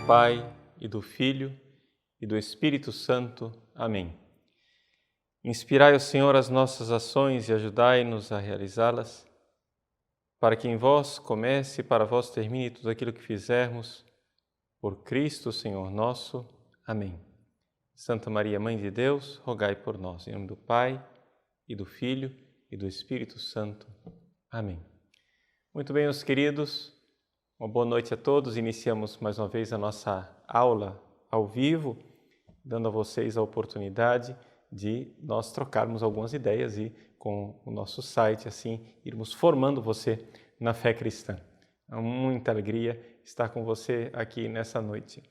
Pai, e do Filho, e do Espírito Santo. Amém. Inspirai, ó Senhor, as nossas ações e ajudai-nos a realizá-las, para que em vós comece e para vós termine tudo aquilo que fizermos, por Cristo, Senhor nosso. Amém. Santa Maria, Mãe de Deus, rogai por nós. Em nome do Pai, e do Filho, e do Espírito Santo. Amém. Muito bem, meus queridos, uma boa noite a todos. Iniciamos mais uma vez a nossa aula ao vivo, dando a vocês a oportunidade de nós trocarmos algumas ideias e com o nosso site, assim, irmos formando você na fé cristã. É muita alegria estar com você aqui nessa noite.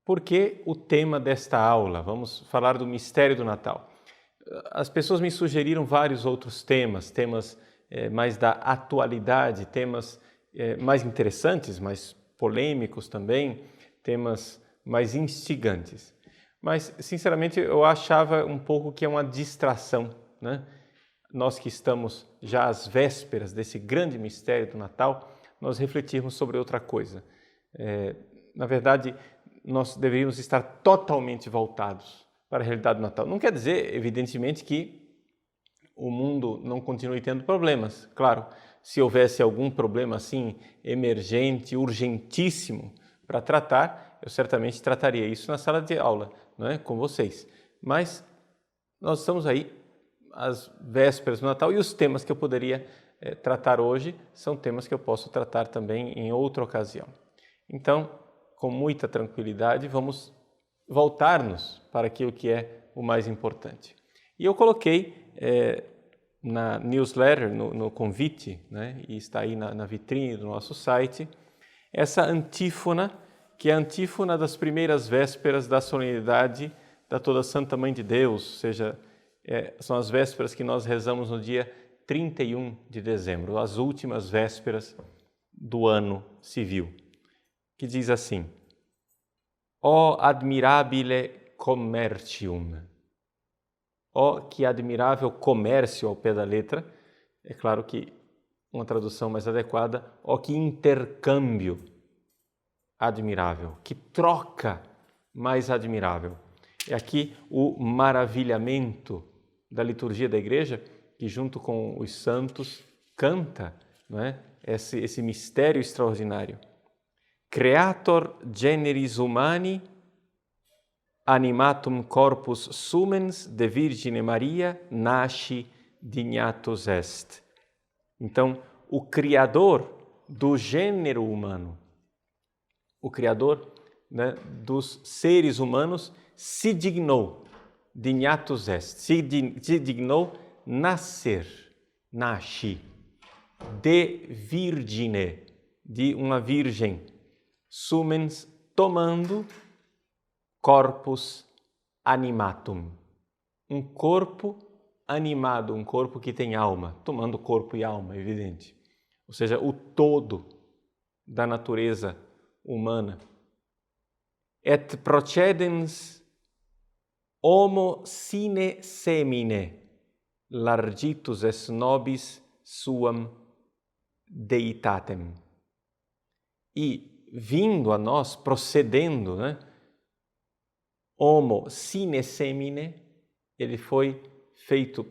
Por que o tema desta aula? Vamos falar do mistério do Natal. As pessoas me sugeriram vários outros temas mais da atualidade, temas mais interessantes, mais polêmicos também, temas mais instigantes. Mas, sinceramente, eu achava um pouco que é uma distração, né? Nós que estamos já às vésperas desse grande mistério do Natal, nós refletirmos sobre outra coisa. Na verdade, nós deveríamos estar totalmente voltados para a realidade do Natal. Não quer dizer, evidentemente, que o mundo não continue tendo problemas. Claro, se houvesse algum problema assim emergente, urgentíssimo para tratar, eu certamente trataria isso na sala de aula, não é? Com vocês. Mas nós estamos aí às vésperas do Natal e os temas que eu poderia tratar hoje são temas que eu posso tratar também em outra ocasião. Então, com muita tranquilidade, vamos voltar-nos para aquilo que é o mais importante. E eu coloquei na newsletter, no convite, né, e está aí na vitrine do nosso site, essa antífona, que é a antífona das primeiras vésperas da solenidade da Toda Santa Mãe de Deus, ou seja, são as vésperas que nós rezamos no dia 31 de dezembro, as últimas vésperas do ano civil, que diz assim: Ó admirabile commercium. Ó, que admirável comércio ao pé da letra. É claro que uma tradução mais adequada, ó, que intercâmbio admirável, que troca mais admirável. É aqui o maravilhamento da liturgia da igreja, que junto com os santos canta, não é? esse mistério extraordinário. Creator generis humani, animatum corpus sumens de Virgine Maria nasci dignatus est. Então, o Criador do gênero humano, o Criador, né, dos seres humanos, se dignou, dignatus est, se dignou nascer, nasci, de Virgine, de uma virgem, sumens, tomando corpus animatum, um corpo animado, um corpo que tem alma, tomando corpo e alma, evidente. Ou seja, o todo da natureza humana. Et procedens homo sine semine, largitus es nobis suam deitatem. E vindo a nós, procedendo, né? Homo sine semine, ele foi feito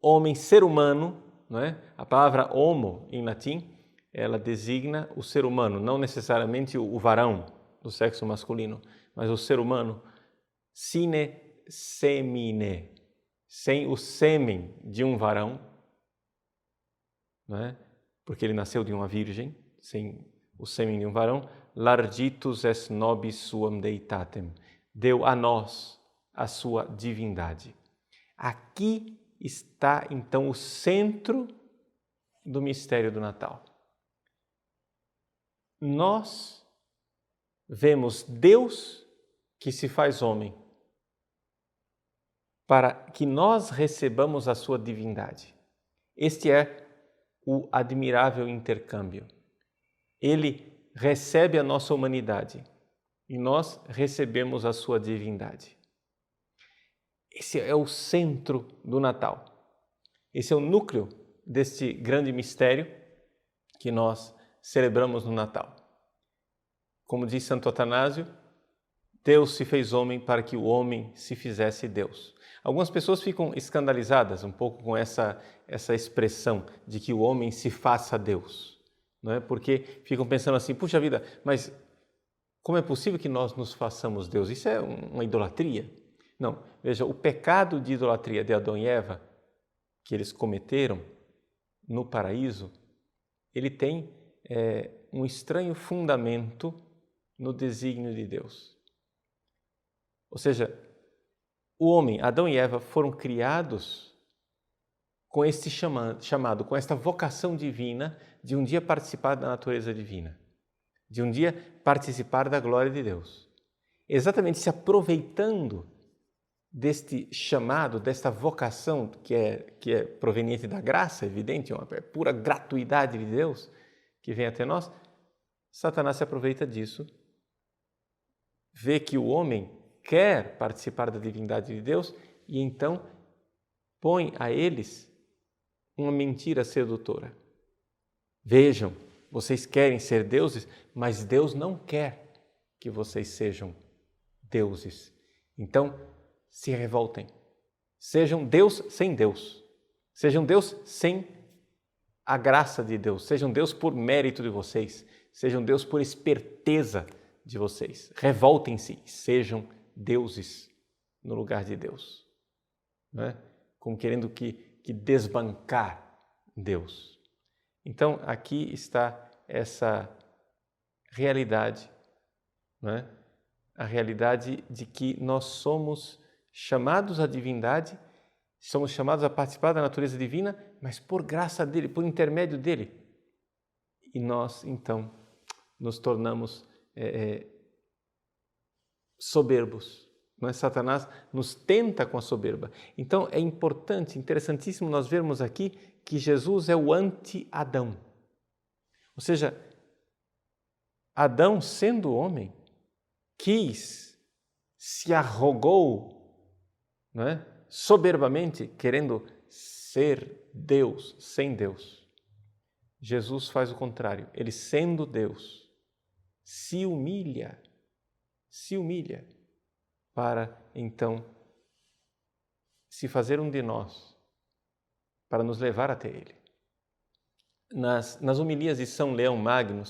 homem, ser humano, não é? A palavra homo, em latim, ela designa o ser humano, não necessariamente o varão do sexo masculino, mas o ser humano, sine semine, sem o sêmen de um varão, não é? Porque ele nasceu de uma virgem, sem o sêmen de um varão, largitus es nobis suam deitatem. Deu a nós a sua divindade. Aqui está, então, o centro do mistério do Natal. Nós vemos Deus que se faz homem para que nós recebamos a sua divindade. Este é o admirável intercâmbio. Ele recebe a nossa humanidade e nós recebemos a sua divindade. Esse é o centro do Natal. Esse é o núcleo deste grande mistério que nós celebramos no Natal. Como diz Santo Atanásio, Deus se fez homem para que o homem se fizesse Deus. Algumas pessoas ficam escandalizadas um pouco com essa expressão de que o homem se faça Deus, não é? Porque ficam pensando assim, puxa vida, mas como é possível que nós nos façamos Deus? Isso é uma idolatria? Não, veja, o pecado de idolatria de Adão e Eva, que eles cometeram no paraíso, ele tem um estranho fundamento no desígnio de Deus. Ou seja, o homem, Adão e Eva, foram criados com este chamado, com esta vocação divina de um dia participar da natureza divina, de um dia participar da glória de Deus. Exatamente se aproveitando deste chamado, desta vocação que é proveniente da graça, evidente, uma pura gratuidade de Deus que vem até nós, Satanás se aproveita disso, vê que o homem quer participar da divindade de Deus e então põe a eles uma mentira sedutora. Vejam, vocês querem ser deuses, mas Deus não quer que vocês sejam deuses. Então, se revoltem. Sejam Deus sem Deus. Sejam Deus sem a graça de Deus. Sejam Deus por mérito de vocês. Sejam Deus por esperteza de vocês. Revoltem-se, sejam deuses no lugar de Deus, não é? Como querendo que desbancar Deus. Então, aqui está essa realidade, não é? A realidade de que nós somos chamados à divindade, somos chamados a participar da natureza divina, mas por graça dele, por intermédio dele. E nós, então, nos tornamos soberbos. Não é? Satanás nos tenta com a soberba. Então é importante, interessantíssimo nós vermos aqui que Jesus é o anti-Adão. Ou seja, Adão, sendo homem, se arrogou, não é? Soberbamente, querendo ser Deus, sem Deus. Jesus faz o contrário. Ele, sendo Deus, se humilha para, então, se fazer um de nós, para nos levar até Ele. Nas homilias de São Leão Magno,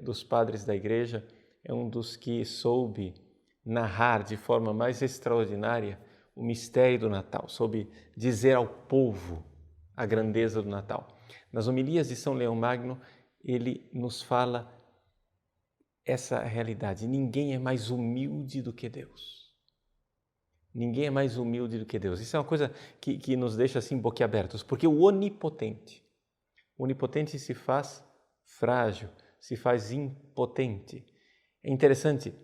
dos padres da Igreja, é um dos que soube narrar de forma mais extraordinária o mistério do Natal, soube dizer ao povo a grandeza do Natal. Nas homilias de São Leão Magno, ele nos fala essa realidade. Ninguém é mais humilde do que Deus. Ninguém é mais humilde do que Deus. Isso é uma coisa que nos deixa assim boquiabertos, porque o onipotente se faz frágil, se faz impotente. É interessante,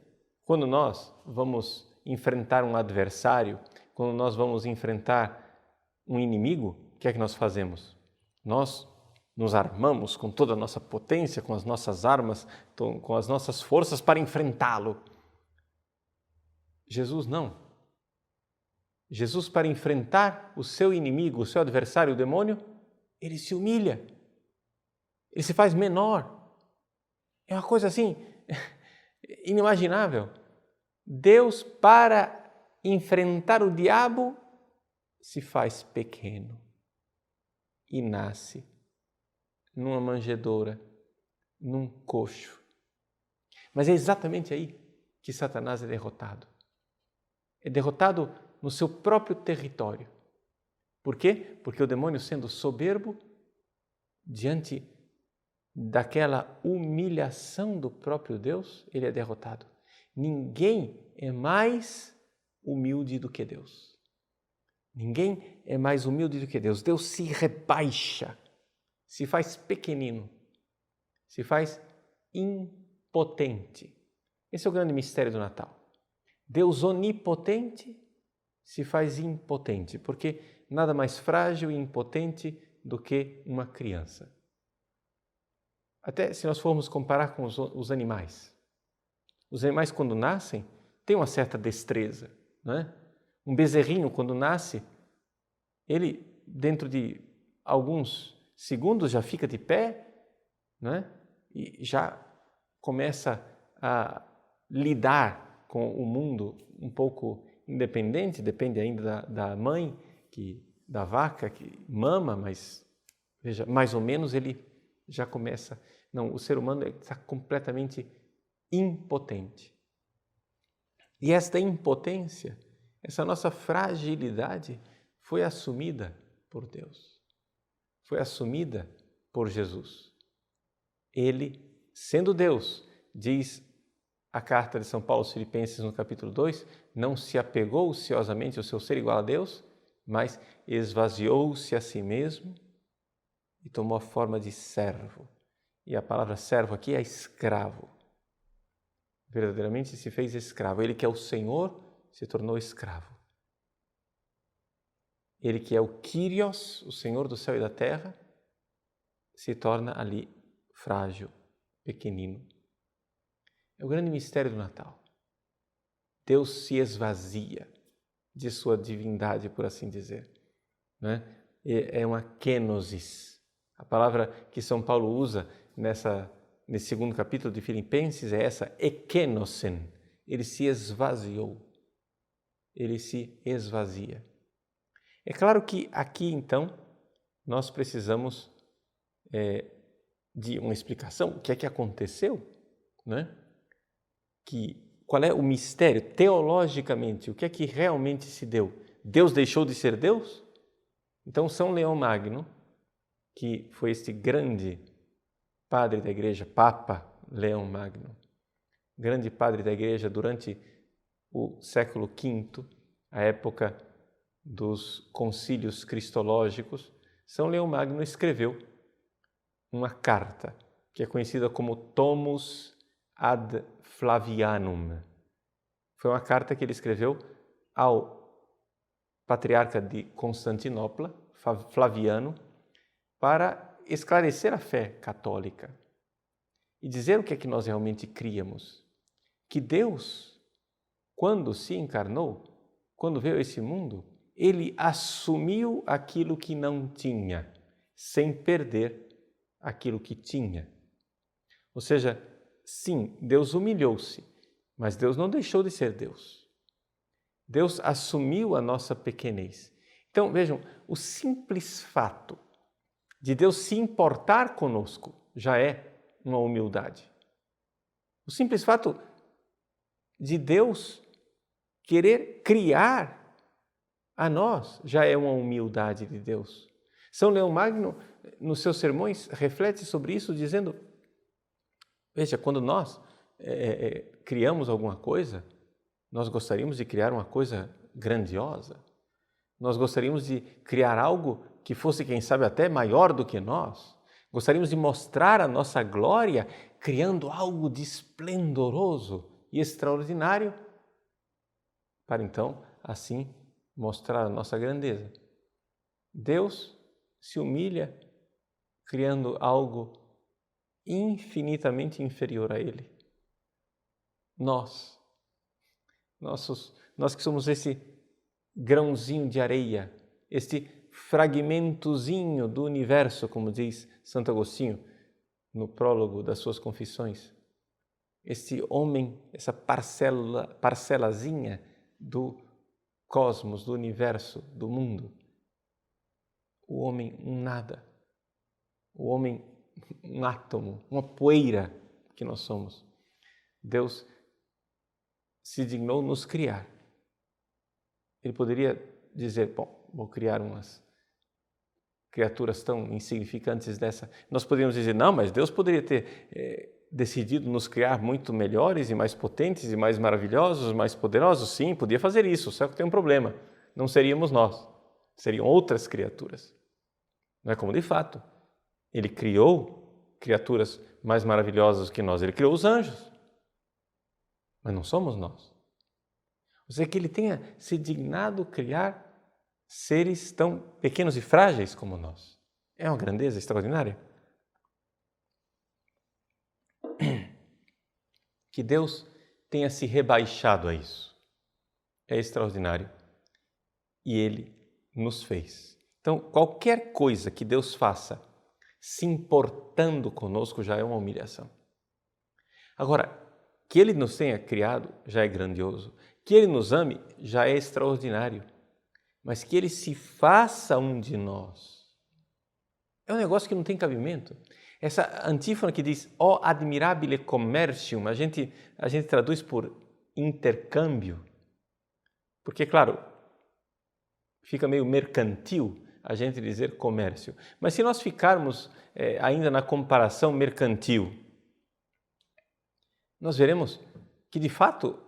quando nós vamos enfrentar um adversário, quando nós vamos enfrentar um inimigo, o que é que nós fazemos? Nós nos armamos com toda a nossa potência, com as nossas armas, com as nossas forças para enfrentá-lo. Jesus não. Jesus, para enfrentar o seu inimigo, o seu adversário, o demônio, ele se humilha. Ele se faz menor. É uma coisa assim, inimaginável. Deus, para enfrentar o diabo, se faz pequeno e nasce numa manjedoura, num coxo. Mas é exatamente aí que Satanás é derrotado. É derrotado no seu próprio território. Por quê? Porque o demônio, sendo soberbo, diante daquela humilhação do próprio Deus, ele é derrotado. Ninguém é mais humilde do que Deus. Ninguém é mais humilde do que Deus. Deus se rebaixa, se faz pequenino, se faz impotente. Esse é o grande mistério do Natal. Deus onipotente se faz impotente, porque nada mais frágil e impotente do que uma criança. Até se nós formos comparar com os animais. Os animais, quando nascem, têm uma certa destreza, não é? Um bezerrinho, quando nasce, ele, dentro de alguns segundos, já fica de pé, não é? E já começa a lidar com o mundo um pouco independente, depende ainda da mãe, da vaca que mama, mas veja, mais ou menos ele já começa. Não, o ser humano está completamente impotente. E esta impotência, essa nossa fragilidade foi assumida por Deus. Foi assumida por Jesus. Ele, sendo Deus, diz a carta de São Paulo aos Filipenses no capítulo 2, não se apegou ociosamente ao seu ser igual a Deus, mas esvaziou-se a si mesmo e tomou a forma de servo. E a palavra servo aqui é escravo. Verdadeiramente se fez escravo. Ele que é o Senhor se tornou escravo. Ele que é o Kyrios, o Senhor do céu e da terra, se torna ali frágil, pequenino. É o grande mistério do Natal. Deus se esvazia de sua divindade, por assim dizer. Né? É uma kenosis. A palavra que São Paulo usa nesse segundo capítulo de Filipenses é essa, ekenosen. Ele se esvaziou. Ele se esvazia. É claro que aqui, então, nós precisamos de uma explicação. O que é que aconteceu? Né? Qual é o mistério, teologicamente, o que é que realmente se deu? Deus deixou de ser Deus? Então, São Leão Magno, que foi este grande padre da igreja, Papa Leão Magno, grande padre da igreja durante o século V, a época dos concílios cristológicos, São Leão Magno escreveu uma carta que é conhecida como Tomus ad Flavianum. Foi uma carta que ele escreveu ao patriarca de Constantinopla, Flaviano, para esclarecer a fé católica e dizer o que é que nós realmente críamos. Que Deus, quando se encarnou, quando veio a esse mundo, ele assumiu aquilo que não tinha, sem perder aquilo que tinha. Ou seja, sim, Deus humilhou-se, mas Deus não deixou de ser Deus. Deus assumiu a nossa pequenez. Então, vejam, o simples fato de Deus se importar conosco já é uma humildade. O simples fato de Deus querer criar a nós já é uma humildade de Deus. São Leão Magno, nos seus sermões, reflete sobre isso dizendo, veja, quando nós criamos alguma coisa, nós gostaríamos de criar uma coisa grandiosa. Nós gostaríamos de criar algo que fosse, quem sabe, até maior do que nós. Gostaríamos de mostrar a nossa glória criando algo de esplendoroso e extraordinário para então, assim, mostrar a nossa grandeza. Deus se humilha criando algo infinitamente inferior a Ele. Nós que somos esse grãozinho de areia, este fragmentozinho do universo, como diz Santo Agostinho no prólogo das suas Confissões, este homem, essa parcelazinha do cosmos, do universo, do mundo, o homem um nada, o homem um átomo, uma poeira que nós somos. Deus se dignou nos criar. Ele poderia dizer, bom, vou criar umas criaturas tão insignificantes dessa. Nós poderíamos dizer, não, mas Deus poderia ter decidido nos criar muito melhores e mais potentes e mais maravilhosos, mais poderosos. Sim, podia fazer isso, só que tem um problema. Não seríamos nós, seriam outras criaturas. Não é como de fato. Ele criou criaturas mais maravilhosas que nós. Ele criou os anjos, mas não somos nós. Ou seja, que ele tenha se dignado criar seres tão pequenos e frágeis como nós. É uma grandeza extraordinária. Que Deus tenha se rebaixado a isso. É extraordinário. E Ele nos fez. Então, qualquer coisa que Deus faça se importando conosco já é uma humilhação. Agora, que Ele nos tenha criado já é grandioso, que Ele nos ame já é extraordinário, mas que Ele se faça um de nós é um negócio que não tem cabimento. Essa antífona que diz, ó admirabile commercium, a gente traduz por intercâmbio, porque, claro, fica meio mercantil a gente dizer comércio. Mas se nós ficarmos ainda na comparação mercantil, nós veremos que, de fato,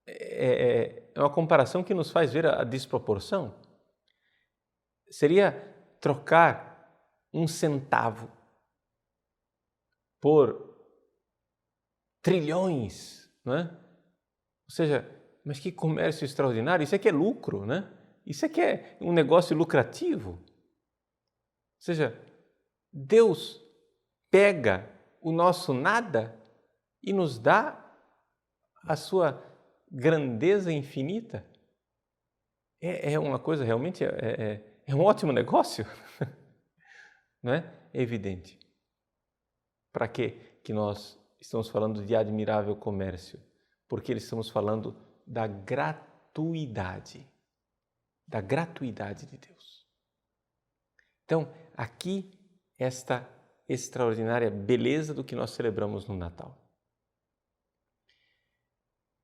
é uma comparação que nos faz ver a desproporção. Seria trocar um centavo por trilhões, não é? Ou seja, mas que comércio extraordinário, isso é que é lucro, né? Isso é que é um negócio lucrativo. Ou seja, Deus pega o nosso nada e nos dá a sua grandeza infinita. É uma coisa realmente, é um ótimo negócio, não é? É evidente. Para que nós estamos falando de admirável comércio? Porque estamos falando da gratuidade de Deus. Então, aqui esta extraordinária beleza do que nós celebramos no Natal.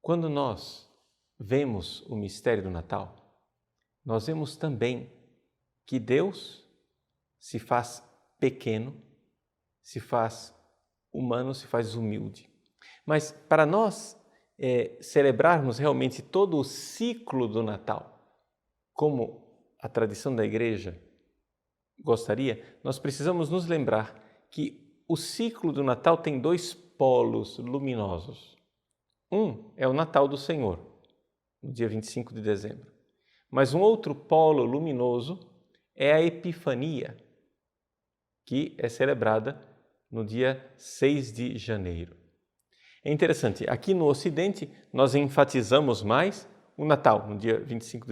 Quando nós vemos o mistério do Natal, nós vemos também que Deus se faz pequeno, se faz humano, se faz humilde. Mas para nós celebrarmos realmente todo o ciclo do Natal, como a tradição da Igreja gostaria, nós precisamos nos lembrar que o ciclo do Natal tem dois polos luminosos. Um é o Natal do Senhor, no dia 25 de dezembro. Mas um outro polo luminoso é a Epifania, que é celebrada no dia 6 de janeiro. É interessante, aqui no Ocidente nós enfatizamos mais o Natal, no dia 25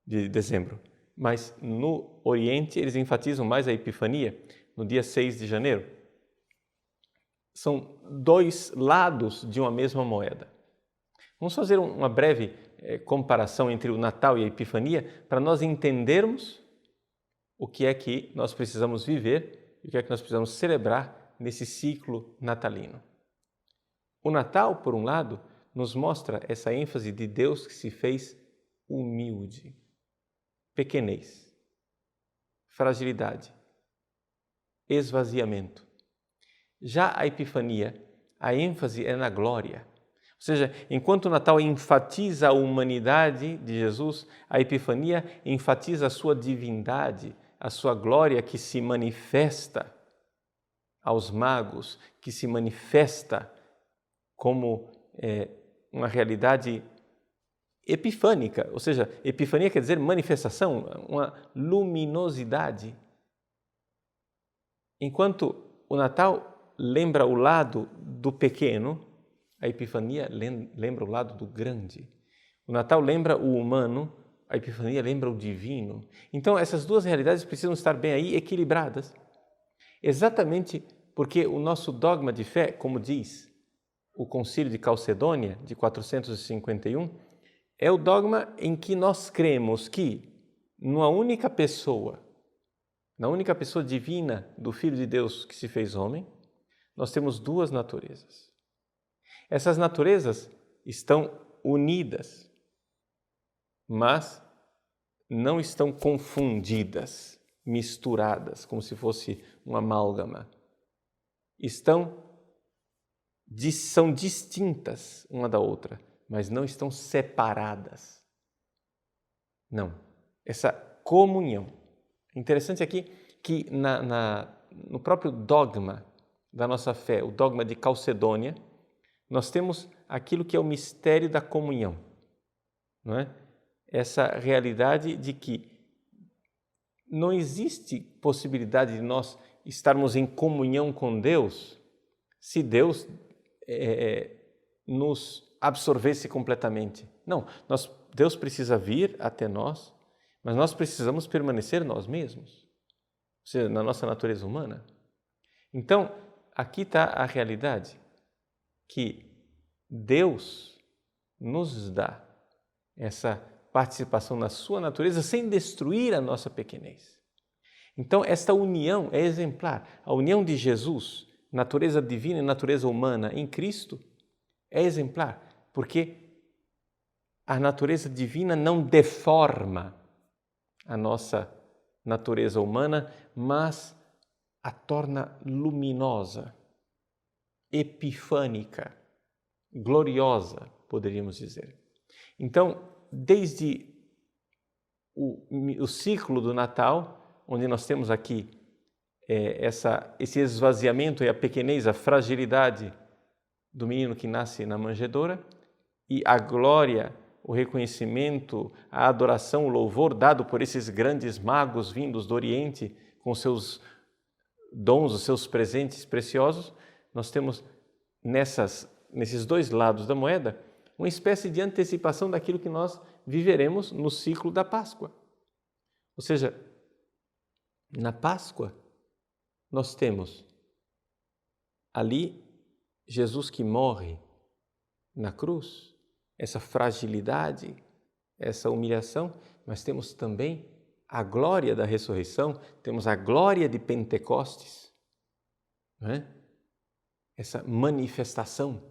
de dezembro. Mas no Oriente eles enfatizam mais a Epifania, no dia 6 de janeiro. São dois lados de uma mesma moeda. Vamos fazer uma breve comparação entre o Natal e a Epifania para nós entendermos o que é que nós precisamos viver e o que é que nós precisamos celebrar nesse ciclo natalino. O Natal, por um lado, nos mostra essa ênfase de Deus que se fez humilde, pequenez, fragilidade, esvaziamento. Já a Epifania, a ênfase é na glória. Ou seja, enquanto o Natal enfatiza a humanidade de Jesus, a Epifania enfatiza a sua divindade, a sua glória que se manifesta aos magos, que se manifesta como uma realidade epifânica, ou seja, epifania quer dizer manifestação, uma luminosidade. Enquanto o Natal lembra o lado do pequeno, a Epifania lembra o lado do grande. O Natal lembra o humano, a Epifania lembra o divino. Então, essas duas realidades precisam estar bem aí equilibradas. Exatamente porque o nosso dogma de fé, como diz o Concílio de Calcedônia, de 451, é o dogma em que nós cremos que, na única pessoa divina do Filho de Deus que se fez homem, nós temos duas naturezas. Essas naturezas estão unidas, mas não estão confundidas, misturadas, como se fosse uma amálgama. São distintas uma da outra, mas não estão separadas. Não, essa comunhão. Interessante aqui que no próprio dogma da nossa fé, o dogma de Calcedônia, nós temos aquilo que é o mistério da comunhão, não é? Essa realidade de que não existe possibilidade de nós estarmos em comunhão com Deus se Deus nos absorvesse completamente. Não, Deus precisa vir até nós, mas nós precisamos permanecer nós mesmos, ou seja, na nossa natureza humana. Então, aqui está a realidade. que Deus nos dá essa participação na sua natureza sem destruir a nossa pequenez. Então, esta união é exemplar. A união de Jesus, natureza divina e natureza humana em Cristo, é exemplar, porque a natureza divina não deforma a nossa natureza humana, mas a torna luminosa, epifânica, gloriosa, poderíamos dizer. Então, desde o ciclo do Natal, onde nós temos aqui esse esvaziamento e a pequenez, a fragilidade do menino que nasce na manjedoura, e a glória, o reconhecimento, a adoração, o louvor dado por esses grandes magos vindos do Oriente com seus dons, os seus presentes preciosos, nós temos nesses dois lados da moeda uma espécie de antecipação daquilo que nós viveremos no ciclo da Páscoa. Ou seja, na Páscoa nós temos ali Jesus que morre na cruz, essa fragilidade, essa humilhação, mas temos também a glória da ressurreição, temos a glória de Pentecostes, não é? Essa manifestação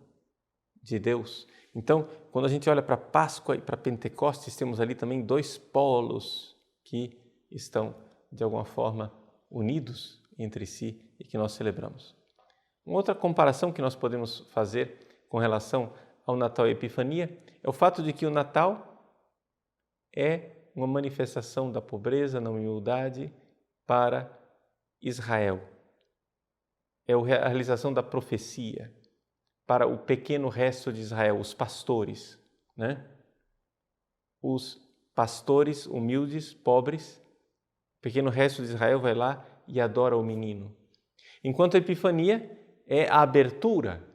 de Deus. Então, quando a gente olha para a Páscoa e para Pentecostes, temos ali também dois polos que estão, de alguma forma, unidos entre si e que nós celebramos. Uma outra comparação que nós podemos fazer com relação ao Natal e a Epifania é o fato de que o Natal é uma manifestação da pobreza, da humildade para Israel. É a realização da profecia para o pequeno resto de Israel, os pastores, né? Os pastores humildes, pobres, o pequeno resto de Israel vai lá e adora o menino. Enquanto a Epifania é a abertura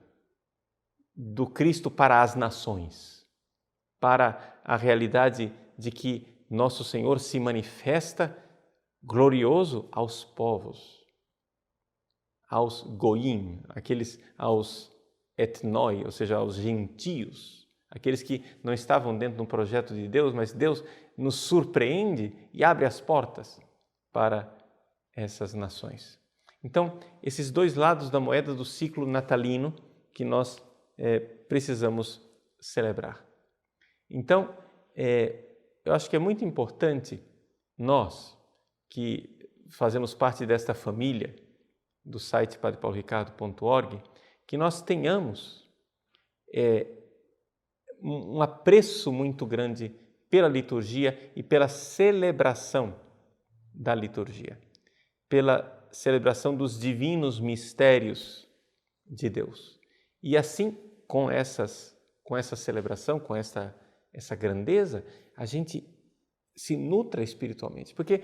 do Cristo para as nações, para a realidade de que nosso Senhor se manifesta glorioso aos povos, aos goim, aos etnoi, ou seja, aos gentios, aqueles que não estavam dentro do projeto de Deus, mas Deus nos surpreende e abre as portas para essas nações. Então, esses dois lados da moeda do ciclo natalino que nós precisamos celebrar. Então, eu acho que é muito importante nós, que fazemos parte desta família do site padrepauloricardo.org, que nós tenhamos um apreço muito grande pela liturgia e pela celebração da liturgia, pela celebração dos divinos mistérios de Deus. E assim, com essa celebração, com essa grandeza, a gente se nutra espiritualmente. Porque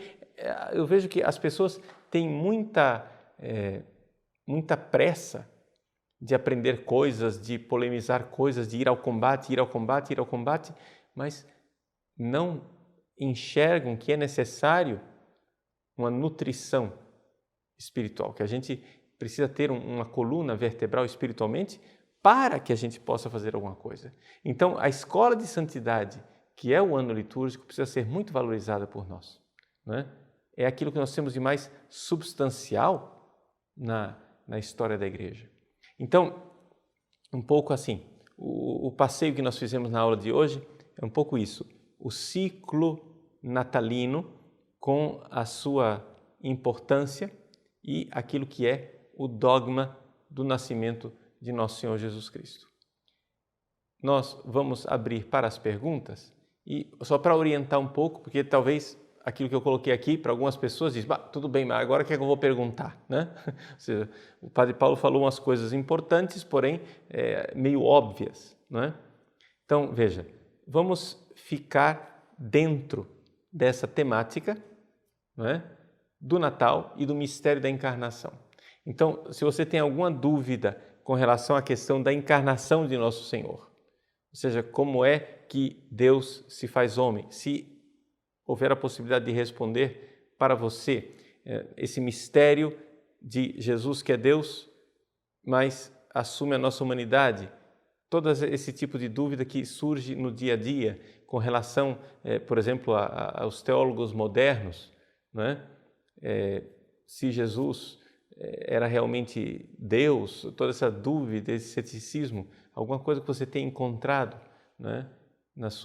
eu vejo que as pessoas têm muita pressa de aprender coisas, de polemizar coisas, de ir ao combate, mas não enxergam que é necessário uma nutrição espiritual, que a gente precisa ter uma coluna vertebral espiritualmente para que a gente possa fazer alguma coisa. Então, a escola de santidade, que é o ano litúrgico, precisa ser muito valorizada por nós, não é? É aquilo que nós temos de mais substancial na história da igreja. Então, um pouco assim, o passeio que nós fizemos na aula de hoje é um pouco isso, o ciclo natalino com a sua importância e aquilo que é o dogma do nascimento de nosso Senhor Jesus Cristo. Nós vamos abrir para as perguntas e só para orientar um pouco, porque talvez aquilo que eu coloquei aqui para algumas pessoas diz, tudo bem, mas agora o que é que eu vou perguntar, né? Ou seja, o Padre Paulo falou umas coisas importantes, porém meio óbvias, não é? Então, veja, vamos ficar dentro dessa temática, não é? Do Natal e do mistério da encarnação. Então, se você tem alguma dúvida com relação à questão da encarnação de nosso Senhor, ou seja, como é que Deus se faz homem, se houver a possibilidade de responder para você esse mistério de Jesus que é Deus, mas assume a nossa humanidade, todo esse tipo de dúvida que surge no dia a dia com relação, por exemplo, aos teólogos modernos, não é? Se Jesus era realmente Deus, toda essa dúvida, esse ceticismo, alguma coisa que você tem encontrado, né, nos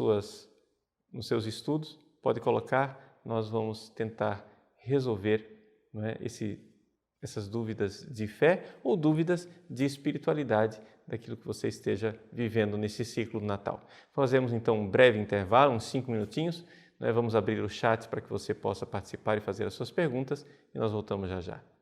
seus estudos, pode colocar, nós vamos tentar resolver, não é, essas dúvidas de fé ou dúvidas de espiritualidade daquilo que você esteja vivendo nesse ciclo do Natal. Fazemos então um breve intervalo, uns 5 minutinhos, né? Vamos abrir o chat para que você possa participar e fazer as suas perguntas e nós voltamos já já.